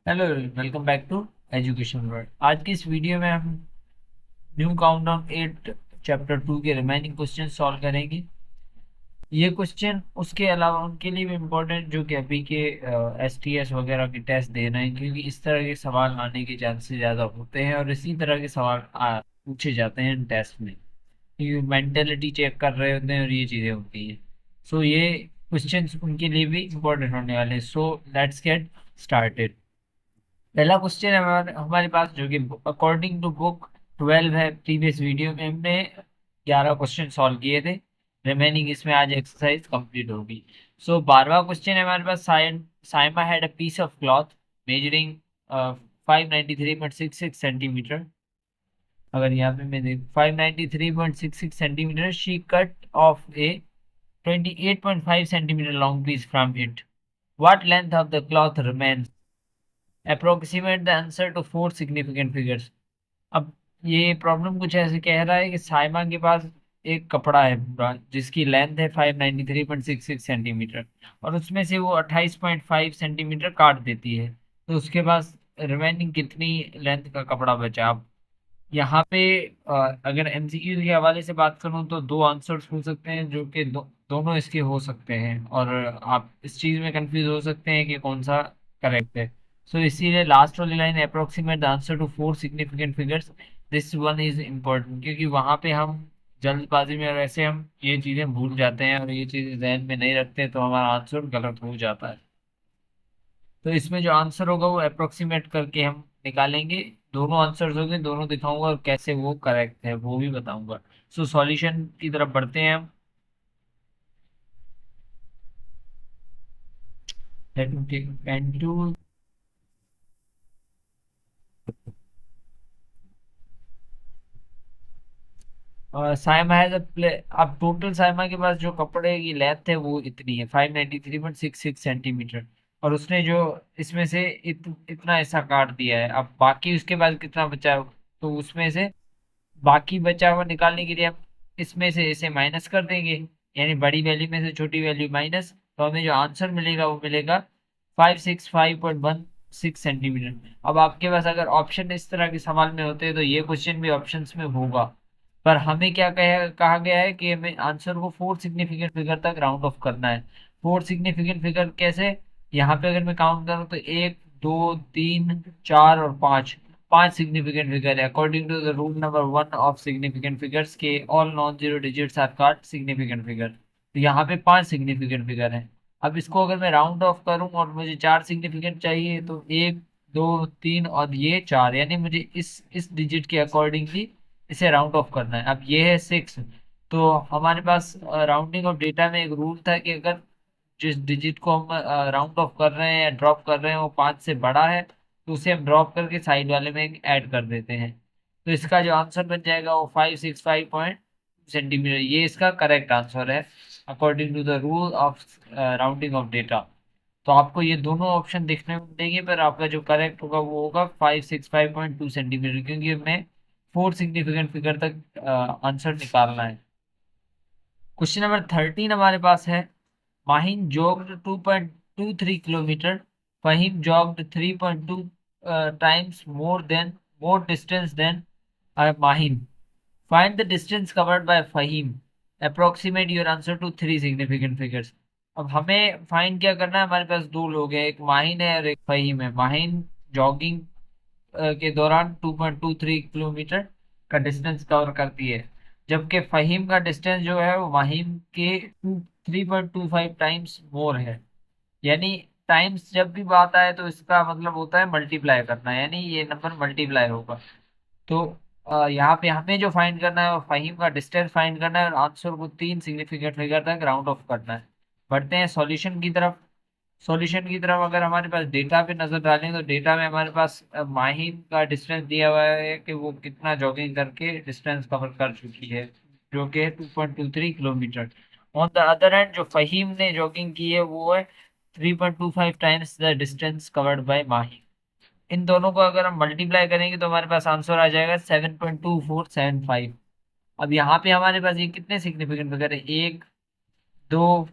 Hello, welcome back to Education World. आज की इस वीडियो में हम न्यू काउंटडाउन 8 चैप्टर 2 के रिमेनिंग क्वेश्चन सॉल्व करेंगे। ये क्वेश्चन उसके अलावा उनके लिए भी इम्पोर्टेंट जो कि अभी के एसटीएस वगैरह के टेस्ट दे रहे हैं, क्योंकि इस तरह के सवाल आने के चांसेस ज़्यादा होते हैं और इसी तरह के सवाल पूछे जाते हैं टेस्ट में, क्योंकि मेंटेलिटी चेक कर रहे होते हैं और ये चीज़ें होती हैं। सो ये क्वेश्चंस उनके लिए भी इम्पोर्टेंट होने वाले हैं। So let's get started. पहला क्वेश्चन है हमारे पास, जो कि अकॉर्डिंग टू बुक 12 है। प्रीवियस वीडियो में हमने 11 क्वेश्चन सॉल्व किए थे। रिमेनिंग इसमें आज एक्सरसाइज कंप्लीट होगी। सो 12वां क्वेश्चन है हमारे पास। Saima had a piece of cloth measuring 593.66 centimetre. अगर यहाँ पे मैं देख 593.66 centimetre, she cut off a 28.5 centimetre long piece from it. What length of the cloth remains? Approximate the answer to four significant figures. अब ये प्रॉब्लम कुछ ऐसे कह रहा है कि साइमा के पास एक कपड़ा है पूरा, जिसकी लेंथ है 593.66 सेंटीमीटर, और उसमें से वो 28.5 सेंटीमीटर काट देती है। तो उसके पास रिमेनिंग कितनी लेंथ का कपड़ा बचा? अब यहाँ पे अगर एमसीक्यू के हवाले से बात करूँ तो दो आंसर्स हो सकते हैं, जो कि दोनों इसके हो सकते हैं, और आप इस चीज़ में कंफ्यूज हो सकते हैं कि कौन सा करेक्ट है। सो इसीलिए लास्ट वाली line, approximate the answer to four significant figures, this one is important, क्योंकि वहाँ पे हम जल्दबाजी में और ऐसे हम ये चीज़ें भूल जाते हैं और ये चीज़ें जहन में नहीं रखते, तो हमारा आंसर गलत हो जाता है। तो इसमें जो आंसर होगा वो अप्रोक्सीमेट करके हम निकालेंगे। दोनों आंसर्स होंगे, दोनों दिखाऊंगा और कैसे वो करेक्ट है वो भी बताऊंगा। सो सॉल्यूशन की तरफ बढ़ते हैं हम। Let me take pen tool. Saima has a play. अब टोटल साइमा के पास जो कपड़े की लेंथ है वो इतनी है 593.66 सेंटीमीटर, और उसने जो इसमें से इतना ऐसा काट दिया है। अब बाकी उसके पास कितना बचा है, तो उसमें से बाकी बचा हुआ निकालने के लिए हम इसमें से इसे माइनस कर देंगे, यानी बड़ी वैल्यू में से छोटी वैल्यू माइनस। तो हमें जो आंसर मिलेगा वो मिलेगा 565.16 सेंटीमीटर। अब आपके पास अगर ऑप्शन इस तरह के सवाल में होते हैं तो ये क्वेश्चन भी ऑप्शंस में होगा, पर हमें क्या कहा गया है कि हमें आंसर को फोर सिग्निफिकेंट फिगर तक राउंड ऑफ करना है। फोर सिग्निफिकेंट फिगर कैसे? यहाँ पे अगर मैं काउंट करूँ तो एक, दो, तीन, चार और पाँच। पांच सिग्निफिकेंट फिगर है। According to the rule number 1 of significant figures के all non zero digits are called significant figure. तो यहाँ पे पांच सिग्निफिकेंट फिगर है। अब इसको अगर मैं राउंड ऑफ करूँ और मुझे चार सिग्निफिकेंट चाहिए, तो एक, दो, तीन और ये चार, यानी मुझे इस डिजिट के अकॉर्डिंगली इसे राउंड ऑफ करना है। अब ये है 6। तो हमारे पास राउंडिंग ऑफ डेटा में एक रूल था कि अगर जिस डिजिट को हम राउंड ऑफ कर रहे हैं या ड्रॉप कर रहे हैं वो पाँच से बड़ा है, तो उसे हम ड्रॉप करके साइड वाले में ऐड कर देते हैं। तो इसका जो आंसर बन जाएगा वो 565 सेंटीमीटर, ये इसका करेक्ट आंसर है according to the rule of rounding off data. तो आपको ये दोनों ऑप्शन देखने को मिलेंगे, पर आपका जो करेक्ट होगा वो होगा 565.2 सेंटीमीटर, क्योंकि हमें फोर सिग्निफिकेंट फिगर तक आंसर निकालना है। क्वेश्चन नंबर 13 हमारे पास है। Mahin jogged 2.23 kilometer. Fahim jogged 3.2 times more distance than Mahin. Find the distance covered by Fahim. Approximate your answer to three significant figures. अब हमें फाइंड क्या करना है? हमारे पास दो लोग हैं, एक माहिन है और एक फहीम है। माहिन जॉगिंग के दौरान 2.23 किलोमीटर का डिस्टेंस कवर करती है, जबकि फहीम का डिस्टेंस जो है वो माहिम के 3.25 टाइम्स मोर है। यानी टाइम्स जब भी बात आए तो इसका मतलब होता है मल्टीप्लाई करना, यानी ये नंबर मल्टीप्लाई होगा। तो यहाँ पे हमें जो फाइंड करना है वो फहीम का डिस्टेंस फाइंड करना है, और आंसर को तीन सिग्निफिकेंट फिगर तक राउंड ऑफ करना है। बढ़ते हैं सॉल्यूशन की तरफ। सॉल्यूशन की तरफ अगर हमारे पास डेटा पे नजर डालें तो डेटा में हमारे पास माहिम का डिस्टेंस दिया हुआ है कि वो कितना जॉगिंग करके डिस्टेंस कवर कर चुकी है, जो कि है 2.23 kilometre. On the other hand जो फहीम ने जॉगिंग की है वो है 3.25 times the distance covered by Mahim. इन दोनों को अगर हम मल्टीप्लाई करेंगे तो हमारे पास आंसर आ जाएगा 7.2475। अब यहाँ पे हमारे पास ये कितने सिग्निफिकेंट फिगर है? एक, दो,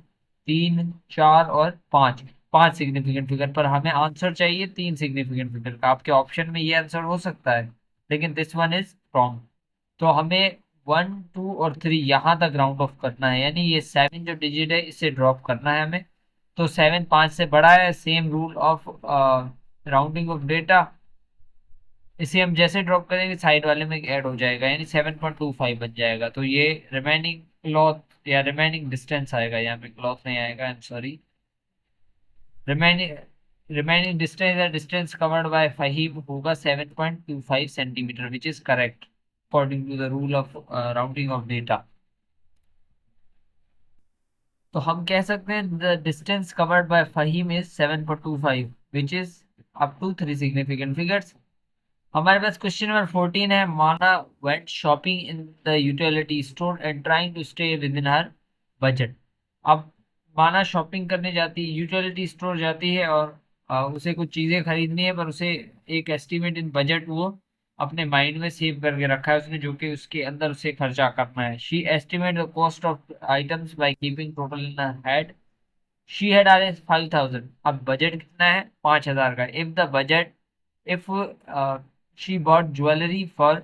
तीन, चार और पाँच। 5 सिग्निफिकेंट फिगर, पर हमें आंसर चाहिए 3 सिग्निफिकेंट फिगर का। आपके ऑप्शन में ये आंसर हो सकता है, लेकिन दिस वन इज रॉन्ग। तो हमें 1, 2 और 3 यहाँ तक राउंड ऑफ करना है, यानी ये 7 जो डिजिट है इसे ड्रॉप करना है हमें। तो 7 5 से बड़ा है, same rule of rounding off data. इसे हम जैसे ड्रॉप करेंगे साइड वाले में ऐड हो जाएगा, यानी 7.25 बन जाएगा। तो ये रिमेनिंग क्लॉथ या रिमेनिंग डिस्टेंस आएगा, यहाँ पे क्लॉथ नहीं आएगा, I am sorry. Remaining remaining distance या डिस्टेंस कवर्ड बाय फहीम होगा 7.25 centimetre, which is correct according to the rule of rounding off data. तो हम कह सकते हैं the distance covered by Faheem is 7.25 which is up to 3 significant figures. हमारे पास question number 14 है। Mana went shopping in the utility store and trying to stay within her budget. अब Mana shopping करने जाती है, यूटिलिटी स्टोर जाती है, और उसे कुछ चीजें खरीदनी है, पर उसे एक एस्टिमेट इन बजट वो अपने माइंड में सेव करके रखा है उसने, जो कि उसके अंदर उसे खर्चा करना है। She estimate the cost of items by keeping total in head. She had R 5,000। अब बजट कितना है? 5,000 का। If the budget, if she bought jewellery for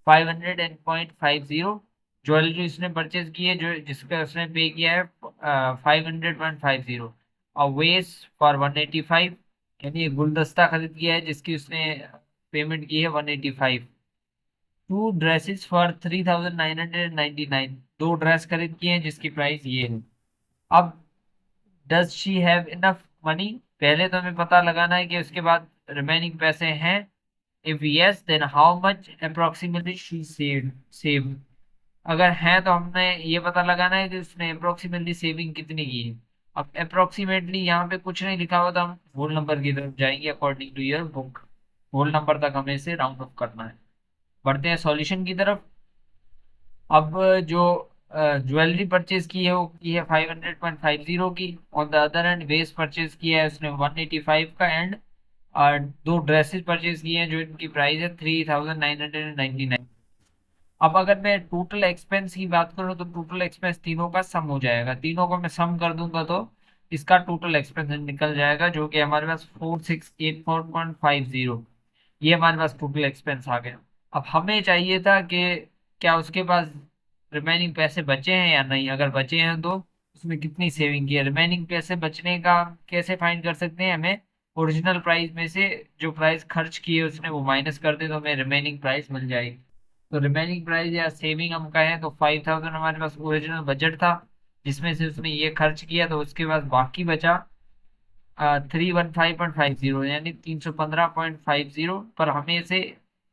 500.50, jewellery उसने परचेज की है जो जिसका उसने पे किया है 500.50, और वेस फॉर 185, यानी एक गुलदस्ता खरीद किया है जिसकी उसने पेमेंट की है 185। टू ड्रेसेस फॉर 3,999, दो ड्रेस खरीद किए हैं जिसकी प्राइस ये है। अब does she have enough money, पहले तो हमें पता लगाना है कि उसके बाद रिमेनिंग पैसे हैं। If yes then how much approximately she save. अगर है तो हमने ये पता लगाना है कि उसने अप्रोक्सीमेटली सेविंग कितनी की है। अब अप्रोक्सीमेटली यहाँ पे कुछ नहीं लिखा हुआ तो हम होल नंबर की तरफ जाएंगे according to your book. Whole number तक हमें इसे राउंड ऑफ करना है। बढ़ते हैं सॉल्यूशन की तरफ। अब जो ज्वेलरी परचेज की है वो की है 500.50 की। On the other end waste purchase किया है उसने 185 का। एंड दो ड्रेसेस परचेज किए हैं जो इनकी प्राइस है 3,999। अब अगर मैं टोटल एक्सपेंस की बात करूँ तो टोटल एक्सपेंस तीनों का सम हो जाएगा। तीनों को मैं सम कर दूंगा तो इसका टोटल एक्सपेंस निकल जाएगा, जो कि हमारे पास 4,684.50। ये हमारे पास टोटल एक्सपेंस आ गया। अब हमें चाहिए था कि क्या उसके पास रिमेनिंग पैसे बचे हैं या नहीं। अगर बचे हैं तो उसमें कितनी सेविंग की है। रिमेनिंग पैसे बचने का कैसे फाइंड कर सकते हैं? हमें ओरिजिनल प्राइस में से जो प्राइस खर्च की है उसने वो माइनस कर दे तो हमें रिमेनिंग प्राइस मिल जाएगी। तो रिमेनिंग प्राइस या सेविंग हम कहें तो 5,000 हमारे पास ओरिजिनल बजट था, जिसमें से उसने ये खर्च किया, तो उसके पास बाकी बचा 315.50, यानी 315.50। पर हमें इसे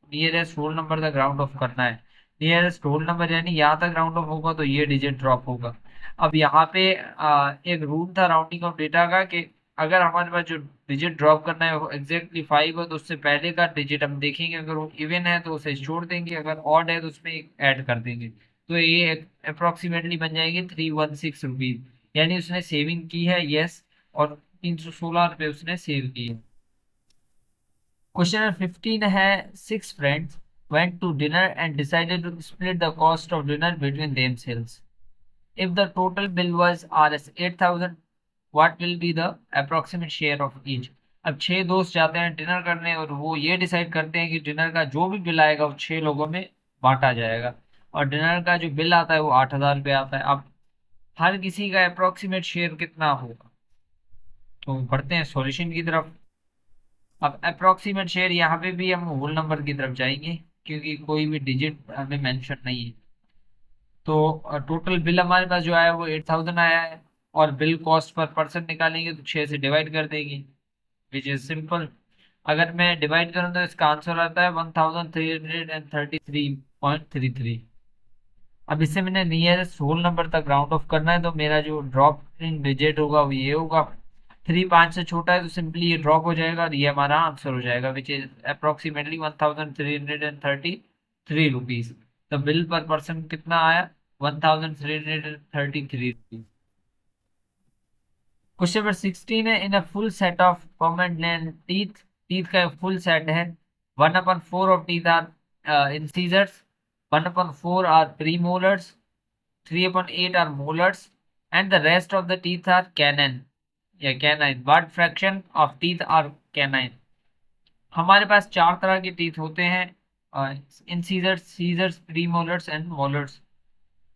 नियरेस्ट होल नंबर तक राउंड ऑफ करना है। नियरेस्ट होल नंबर यानी यहाँ तक राउंड ऑफ होगा तो ये डिजिट ड्रॉप होगा। अब यहाँ पे एक रूल था राउंडिंग ऑफ डेटा का कि अगर हमारे पास जो डिजिट ड्रॉप करना है वो एग्जैक्टली 5 हो तो उससे पहले का डिजिट हम देखेंगे, अगर वो इवन है तो उसे छोड़ देंगे, अगर ऑड है तो उसमें एक ऐड कर देंगे। तो ये अप्रोक्सीमेटली बन जाएगी 316 रुपीज, यानी उसने सेविंग की है, यस। और 316 रुपये उसने सेव किए। क्वेश्चन नंबर 15 है। Six friends went to dinner and decided to split the cost of dinner between themselves. If the total bill was Rs 8,000, what will be the approximate share of each? अब छह दोस्त जाते हैं dinner करने और वो ये डिसाइड करते हैं कि डिनर का जो भी बिल आएगा वो छह लोगों में बांटा जाएगा। और डिनर का जो बिल आता है वो 8,000 रुपये आता है। अब हर किसी का अप्रोक्सीमेट शेयर कितना होगा? तो बढ़ते हैं सॉल्यूशन की तरफ। अब अप्रोक्सीमेट शेयर यहाँ पे भी हम होल नंबर की तरफ जाएंगे क्योंकि कोई भी डिजिट हमें मेंशन नहीं है। तो टोटल बिल हमारे पास जो आया वो 8,000 आया है, और बिल कॉस्ट पर पर्सन निकालेंगे तो 6 से डिवाइड कर देंगे, विच इज सिंपल। अगर मैं डिवाइड करूँ तो इसका आंसर आता है 1,333.33। अब इससे मैंने नियरेस्ट होल नंबर तक राउंड ऑफ करना है, तो मेरा जो ड्रॉप इन डिजिट होगा वो ये होगा। 3 5 से छोटा है तो सिंपली ये ड्रॉप हो जाएगा और ये हमारा आंसर हो जाएगा, विच इज अप्रोक्सीमेटली 1,333 रुपीज। तो बिल पर पर्सन कितना आया? 1,333 रुपीज। क्वेश्चन नंबर 16 है। इन a full set of permanent teeth, teeth का फुल सेट है, 1/4 of teeth are incisors, 1/4 are premolars, 3/8 are molars, and the rest of the teeth are canine. या canine, what fraction of teeth are canine. हमारे पास चार तरह के teeth होते हैं, incisors, scissors, premolars and molars.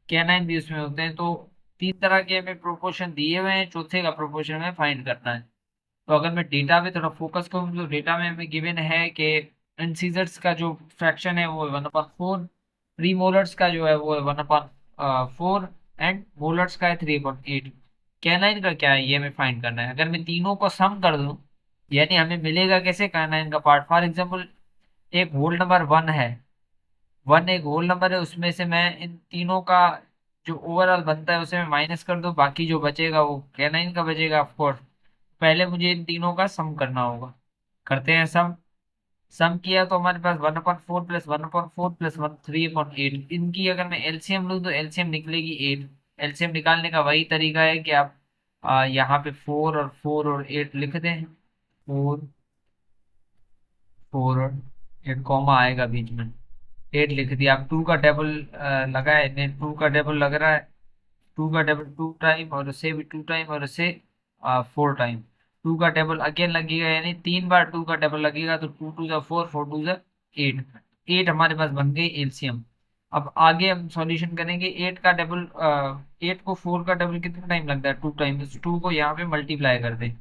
Canine भी उसमें होते हैं। तो तीन तरह के हमें प्रोपोर्शन दिए हुए हैं, चौथे का प्रोपोर्शन हमें फाइंड करना है। तो अगर मैं डेटा पे थोड़ा फोकस करूँ तो डेटा में हमें गिवन है कि इंसीजर्स का जो फ्रैक्शन है वो है 1/4, प्रीमोलर्स का जो है वो है 1/4 एंड मोलर्स का है 3/8। कैनाइन का क्या है ये हमें फाइंड करना है। अगर मैं तीनों को सम कर दूं, यानी हमें मिलेगा कैसे कैनाइन का पार्ट। फॉर एग्जाम्पल एक होल नंबर वन है, वन एक होल नंबर है, उसमें से मैं इन तीनों का जो ओवरऑल बनता है उसे मैं माइनस कर दूं, बाकी जो बचेगा वो कैनाइन का बचेगा ऑफकोर्स। पहले मुझे इन तीनों का सम करना होगा। करते हैं सम। सम किया तो हमारे पास 1/4 प्लस 1/4 प्लस 3/8। इनकी अगर मैं एलसीएम लूँ तो एलसीएम निकलेगी 8। एलसीएम निकालने का वही तरीका है कि आप यहाँ पे 4 और 8 लिख दें। 4 4 और 8 कॉमा आएगा बीच में, 8 लिख दिया। आप टू का टेबल लगाए ने, टू का टेबल लग रहा है, टू का टेबल 2 टाइम और उसे भी 2 टाइम और उसे 4 टाइम। टू का टेबल अगेन लगेगा, यानी 3 बार टू का टेबल लगेगा, तो 2 2 ज़ा 4, 4 2 ज़ा 8। 8 हमारे पास बन गई एलसीएम। अब आगे हम सॉल्यूशन करेंगे। 8 को 4 का टेबल कितना टाइम लगता है, 2 टाइम। इस 2 को यहाँ पे मल्टीप्लाई कर दें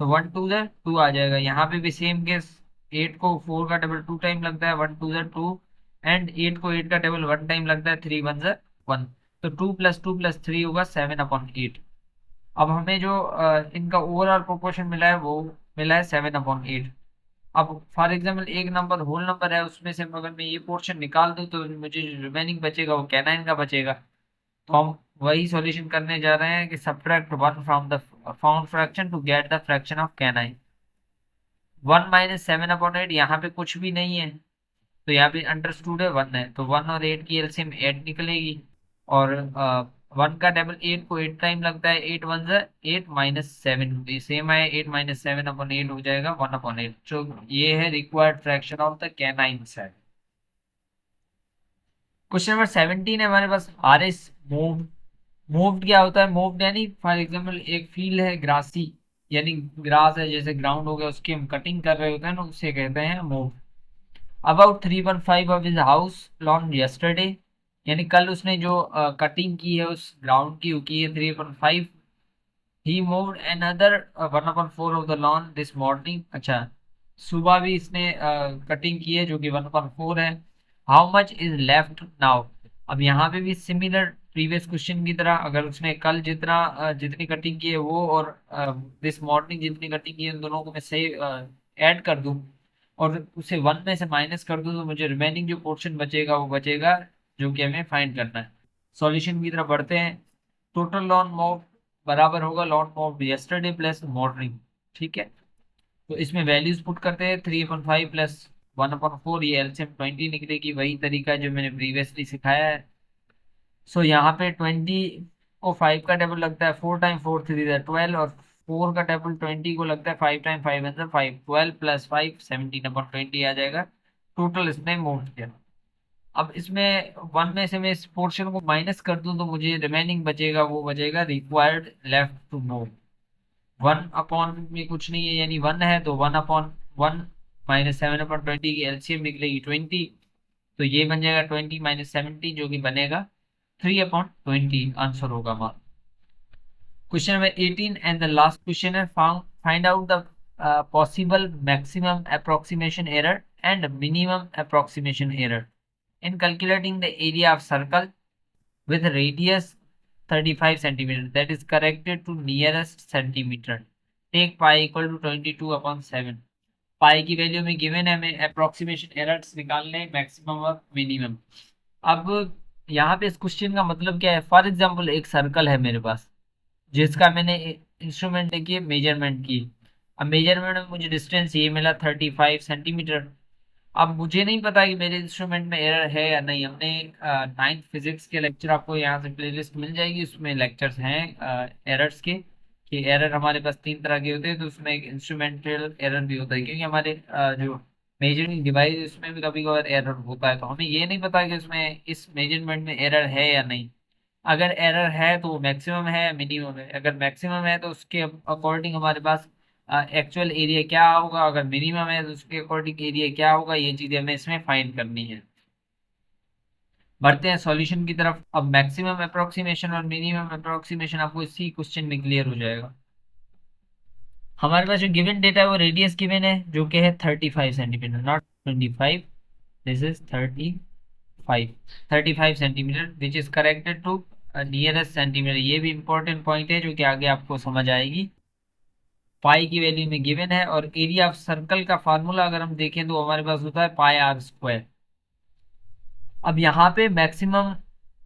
तो 1 2 ज़ा 2 आ जाएगा। यहाँ पे भी सेम केस, 8 को 4 का टेबल 2 टाइम लगता है, 1 2 ज़ा 2। एंड 8 को 8 का टेबल 1 टाइम लगता है, 3 1 ज़ा 1। तो 2 + 2 + 3 होगा 7/8। अब हमें जो इनका ओवरऑल प्रोपोर्शन मिला है वो मिला है 7/8। अब फॉर एग्जाम्पल एक नंबर होल नंबर है, उसमें से अगर मैं ये पोर्शन निकाल दूं तो मुझे जो रिमेनिंग बचेगा वो कैनाइन का बचेगा। तो हम वही सॉल्यूशन करने जा रहे हैं कि subtract one from the found fraction to get the fraction of canine. 1 - 7/8, यहाँ पे कुछ भी नहीं है तो यहाँ पे अंडरस्टूड है 1 है, तो 1 और 8 की एलसीएम 8 निकलेगी। और 1 का टेबल 8 को 8 टाइम लगता है, 8 1 ज़ा 8 -7 सेम है, 8 - 7/8 हो जाएगा 1/8। तो ये है required fraction of the canine set. Question number 17 है हमारे पास, आर एस मूव्ड। मूव्ड क्या होता है, मूव्ड यानी फॉर एग्जाम्पल एक फील्ड है ग्रासी, यानी ग्रास है जैसे ग्राउंड हो गया, उसकी हम कटिंग कर रहे होते हैं ना, उसे कहते हैं move. About 3.5 of his house lawn yesterday, यानी कल उसने जो कटिंग की है उस ग्राउंड की, वो की है 3.5। He moved another 1/4 of the lawn this morning. अच्छा, सुबह भी इसने कटिंग की है जो कि 1/4 है। How much is left now. अब यहाँ पे भी सिमिलर प्रीवियस क्वेश्चन की तरह, अगर उसने कल जितनी कटिंग की है वो और दिस मॉर्निंग जितनी कटिंग की है, उन दोनों को मैं से ऐड कर दूं और उसे 1 में से माइनस कर दूं, तो मुझे रिमेनिंग जो पोर्शन बचेगा वो बचेगा, जो कि हमें फाइंड करना है। सॉल्यूशन की तरफ बढ़ते हैं। टोटल लॉन मूव बराबर होगा lawn move yesterday plus morning. ठीक है, तो इसमें वैल्यूज पुट करते हैं। 3/5 प्लस 1/4, ये एलसीएम 20 निकलेगी, वही तरीका है जो मैंने प्रीवियसली सिखाया है। सो यहाँ पे 20 को 5 का टेबल लगता है, 4 टाइम 4 3 ज़ा 12, और 4 का टेबल 20 को लगता है 5 टाइम 5 ज़ा 5, 12 + 5 17/20 आ जाएगा। टोटल इसने मूव किया। अब इसमें 1 में से मैं इस पोर्शन को माइनस कर दूं तो मुझे रिमेनिंग बचेगा, वो बचेगा रिक्वायर्ड लेफ्ट टू मूव। 1/, में कुछ नहीं है यानी 1 है, तो 1/1 -7/20 की एलसीएम निकलेगी 20। तो ये बन जाएगा 20 - 70, जो कि बनेगा 3/20 आंसर होगा हमारा। Question number 18 and the last question है, find out the possible maximum approximation error and minimum approximation error in calculating the area of circle with radius 35 centimeter that is corrected to nearest centimeter. Take pi equal to 22/7। पाई की value में given है, हमें approximation errors निकालने maximum और minimum. अब यहाँ पे इस क्वेश्चन का मतलब क्या है। फॉर एग्जांपल एक सर्कल है मेरे पास जिसका मैंने इंस्ट्रूमेंट लेके मेजरमेंट की। अब मेजरमेंट में मुझे डिस्टेंस ये मिला 35 सेंटीमीटर। अब मुझे नहीं पता कि मेरे इंस्ट्रूमेंट में एरर है या नहीं। हमने 9th फिजिक्स के लेक्चर, आपको यहाँ से प्लेलिस्ट मिल जाएगी, उसमें लेक्चर्स हैं एरर्स के, कि एरर हमारे पास तीन तरह के होते हैं। तो उसमें एक इंस्ट्रूमेंटल एरर भी होता है, क्योंकि हमारे जो मेजरिंग डिवाइस उसमें भी कभी कभार एरर होता है। तो हमें ये नहीं पता कि उसमें इस मेजरमेंट में एरर है या नहीं। अगर एरर है तो वो मैक्सिमम है या मिनिमम है। अगर मैक्सिमम है तो उसके अकॉर्डिंग हमारे पास एक्चुअल एरिया क्या होगा, अगर मिनिमम है तो उसके अकॉर्डिंग एरिया क्या होगा, ये चीजें हमें इसमें फाइंड करनी है। बढ़ते हैं सॉल्यूशन की तरफ। अब मैक्सिमम अप्रोक्सीमेशन और मिनिमम अप्रोक्सीमेशन आपको इसी क्वेश्चन में क्लियर हो जाएगा। हमारे पास जो गिवन डेटा है वो रेडियस गिवन है जो कि है 35 centimetre, not 25, this is 35 which is corrected to nearest centimetre. ये भी इंपॉर्टेंट पॉइंट है जो कि आगे आपको समझ आएगी। पाई की वैल्यू में गिवन है, और एरिया ऑफ सर्कल का फार्मूला अगर हम देखें तो हमारे पास होता है पाई आर स्क्वायर। अब यहाँ पे मैक्सिमम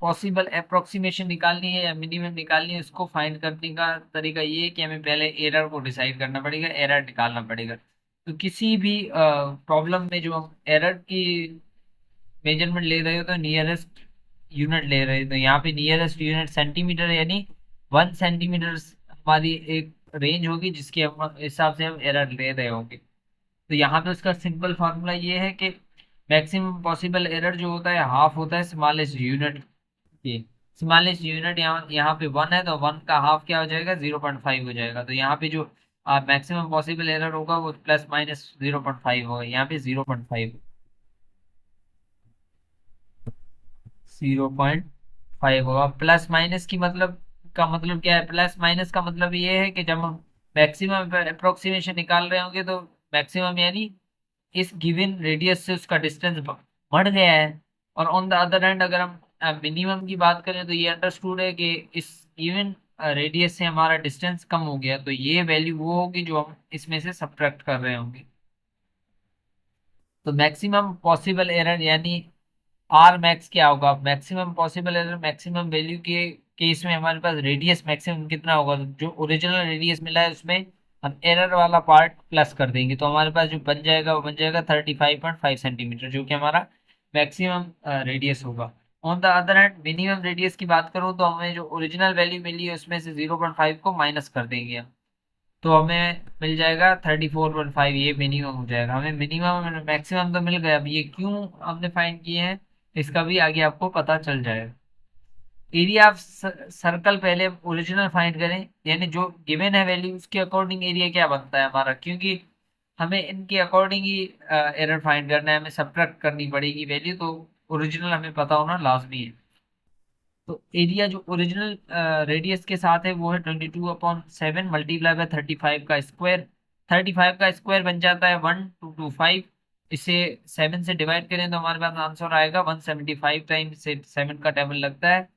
पॉसिबल अप्रोक्सीमेशन निकालनी है या मिनिमम निकालनी है, इसको फाइंड करने का तरीका ये है कि हमें पहले एरर को डिसाइड करना पड़ेगा, एरर निकालना पड़ेगा। तो किसी भी प्रॉब्लम में जो हम एरर की मेजरमेंट ले रहे हो तो नियरेस्ट यूनिट ले रहे हो, तो यहाँ पे नियरेस्ट यूनिट सेंटीमीटर, यानी 1 सेंटीमीटर हमारी एक रेंज होगी जिसके हिसाब से हम एरर ले रहे होंगे। तो यहाँ पे उसका सिंपल फार्मूला ये है कि मैक्सिमम पॉसिबल एरर जो होता है हाफ होता है स्मॉलेस्ट यूनिट के। स्मॉलेस्ट यूनिट यहाँ यहाँ पे 1 है तो 1 का हाफ क्या हो जाएगा, 0.5 हो जाएगा। तो यहाँ पे जो मैक्सिमम पॉसिबल एरर होगा वो प्लस माइनस 0.5 होगा, यहाँ पे 0.5 होगा। प्लस माइनस की मतलब का मतलब क्या है, प्लस माइनस का मतलब ये है कि जब हम मैक्सिमम अप्रोक्सीमेशन निकाल रहे होंगे तो मैक्सिमम यानी इस गिवन रेडियस से उसका डिस्टेंस बढ़ गया है, और ऑन द अदर हैंड अगर हम मिनिमम की बात करें तो ये अंडरस्टूड है कि इस गिवन रेडियस से हमारा डिस्टेंस कम हो गया, तो ये वैल्यू वो होगी जो हम इसमें से सब्ट्रैक्ट कर रहे होंगे। तो मैक्सिमम पॉसिबल एरर यानी आर मैक्स क्या होगा, maximum possible error maximum value के केस में हमारे पास रेडियस मैक्सिमम कितना होगा, तो जो ओरिजिनल रेडियस मिला है उसमें हम एरर वाला पार्ट प्लस कर देंगे, तो हमारे पास जो बन जाएगा वो बन जाएगा 35.5 सेंटीमीटर, जो कि हमारा मैक्सिमम रेडियस होगा। On the other hand minimum radius की बात करूँ तो हमें जो ओरिजिनल वैल्यू मिली है उसमें से 0.5 को माइनस कर देंगे हम, तो हमें मिल जाएगा 34.5, ये मिनिमम हो जाएगा। हमें मिनिमम और मैक्सिमम तो मिल गया, अब ये क्यों हमने फाइंड किए हैं इसका भी आगे आपको पता चल जाएगा। एरिया ऑफ सर्कल पहले ओरिजिनल फाइंड करें, यानी जो गिवन है वैल्यू उसके अकॉर्डिंग एरिया क्या बनता है हमारा, क्योंकि हमें इनके अकॉर्डिंग ही एरर फाइंड करना है, हमें सब्ट्रैक्ट करनी पड़ेगी वैल्यू, तो ओरिजिनल हमें पता होना लाजमी है। तो एरिया जो ओरिजिनल रेडियस के साथ है वो है 22/7 मल्टीप्लाई बाय 35 का स्क्वायर। 35 का स्क्वायर बन जाता है 1225। इसे 7 से डिवाइड करें तो हमारे पास आंसर आएगा 175 टाइम्स से 7 का टेबल लगता है।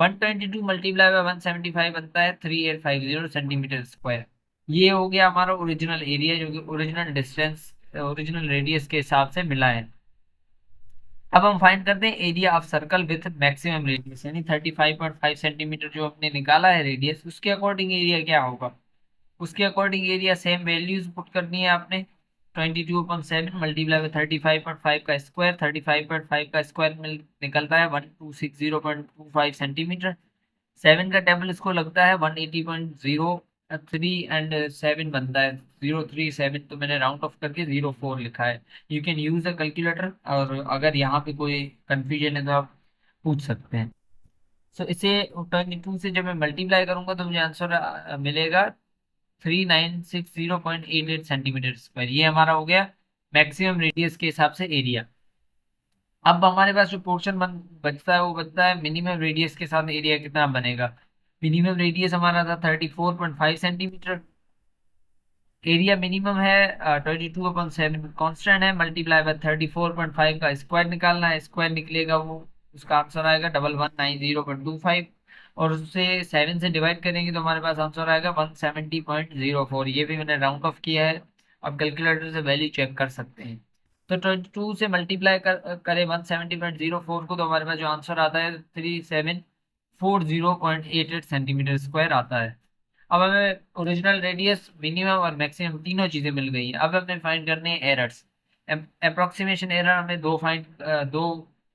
122 मल्टीप्लाई बाय 175 बनता है 3850 सेंटीमीटर स्क्वायर। ये हो गया हमारा ओरिजिनल एरिया जो कि ओरिजिनल डिस्टेंस ओरिजिनल रेडियस के हिसाब से मिला है। अब हम फाइंड करते हैं area of circle with maximum radius, यानी 35.5 सेंटीमीटर जो हमने निकाला है रेडियस, उसके अकॉर्डिंग एरिया क्या होगा। उसके according area same values put करनी है आपने। 22/7 मल्टीप्लाई बाय 35.5 का स्क्वायर, 35.5 का स्क्वायर मिल निकलता है 1260.25 सेंटीमीटर। 7 का टेबल इसको लगता है 180.03 एंड 7 बनता है 037, तो मैंने राउंड ऑफ करके 04 लिखा है। You can use a calculator, और अगर यहाँ पे कोई कंफ्यूजन है तो आप पूछ सकते हैं। सो इसे 22 से जब मैं मल्टीप्लाई करूंगा तो मुझे आंसर मिलेगा 3960.88 सेंटीमीटर स्क्वायर। ये हमारा हो गया मैक्सिमम रेडियस के हिसाब से एरिया। अब हमारे पास जो पोर्शन बचता है वो बचता है मिनिमम रेडियस के साथ एरिया कितना बनेगा। मिनिमम रेडियस हमारा था 34.5 सेंटीमीटर, एरिया मिनिमम है 22/7 कॉन्स्टेंट है, मल्टीप्लाई बाय 34.5 का स्क्वायर निकालना है, स्क्वायर निकलेगा वो उसका आंसर आएगा 1190.25, और उससे 7 से डिवाइड करेंगे तो हमारे पास आंसर आएगा 170.04। ये भी मैंने राउंड ऑफ किया है, अब कैलकुलेटर से वैल्यू चेक कर सकते हैं। तो 22 से मल्टीप्लाई करें 170.04 को तो हमारे पास जो आंसर आता है 3740.88 सेंटीमीटर स्क्वायर आता है। अब हमें ओरिजिनल रेडियस मिनिमम और मैक्सिमम तीनों चीजें मिल गई हैं। अब हमें फाइंड करने हैं एरर्स। अप्रोक्सीमेशन एरर हमें दो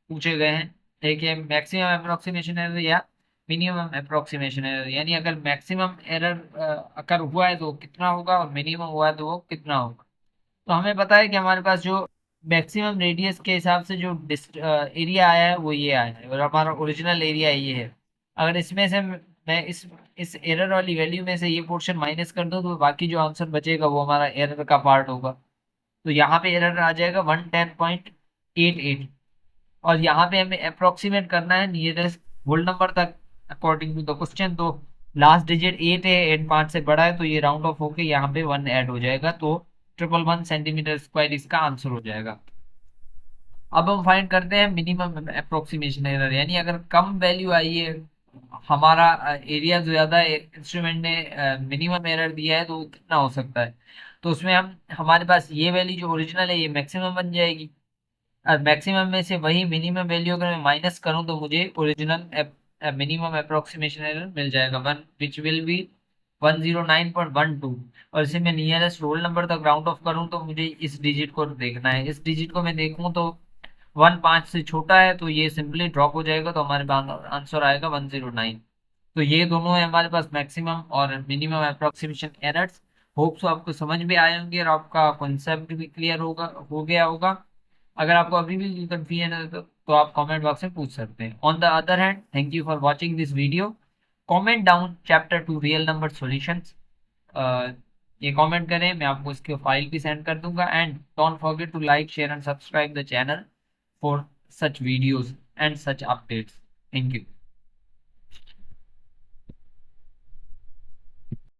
पूछे गए हैं, एक है मैक्सिमम अप्रोक्सीमेशन एरर या मिनिमम अप्रोक्सीमेशन एरर, यानी अगर मैक्सिमम एरर अगर हुआ है तो कितना होगा और मिनिमम हुआ है तो वो कितना होगा। तो हमें पता है कि हमारे पास जो मैक्सिमम रेडियस के हिसाब से जो एरिया आया है वो ये आया है, और हमारा ओरिजिनल एरिया ये है। अगर इसमें से मैं इस एरर वाली वैल्यू में से ये पोर्शन माइनस कर दूं तो बाकी जो आंसर बचेगा वो हमारा एरर का पार्ट होगा। तो यहाँ पे एरर आ जाएगा 110.88। और यहाँ पे हमें अप्रोक्सीमेट करना है नियरेस्ट होल नंबर तक अकॉर्डिंग टू द क्वेश्चन। तो लास्ट डिजिट 8 है, 8 5 से बड़ा है, तो ये राउंड ऑफ होके यहाँ पे 1 ऐड हो जाएगा। तो 111 सेंटीमीटर स्क्वायर इसका आंसर हो जाएगा। अब हम फाइंड करते हैं मिनिमम अप्रोक्सीमेशन एरर, यानी अगर कम वैल्यू आई है, हमारा एरिया जो ज्यादा इंस्ट्रूमेंट ने मिनिमम एरर दिया है, तो कितना हो सकता है। तो उसमें हम हमारे पास ये वैल्यू जो ओरिजिनल है ये मैक्सिमम बन जाएगी। और मैक्सिमम में से वही मिनिमम वैल्यू अगर मैं माइनस करूं तो मुझे ओरिजिनल मिनिमम अप्रोक्सीमेशन एरर मिल जाएगा, वन विच विल बी 109.12। और इसे मैं नियरेस्ट रोल नंबर तक राउंड ऑफ करूं तो मुझे इस डिजिट को देखना है। इस डिजिट को मैं देखूं तो 1 5 से छोटा है, तो ये सिंपली ड्रॉप हो जाएगा, तो हमारे पास आंसर आएगा 109। तो ये दोनों है हमारे पास मैक्सिमम और minimum approximation errors. Hope so आपको समझ में आए होंगे और आपका कॉन्सेप्ट भी क्लियर होगा, हो गया होगा। अगर आपको अभी भी कंफ्यूजन है तो आप कमेंट बॉक्स में पूछ सकते हैं। On the other hand, thank you for watching this video. Comment down chapter 2 real number solutions, ये कमेंट करें, मैं आपको इसकी फाइल भी सेंड कर दूंगा। And don't forget to like share and subscribe the channel for such videos and such updates. Thank you.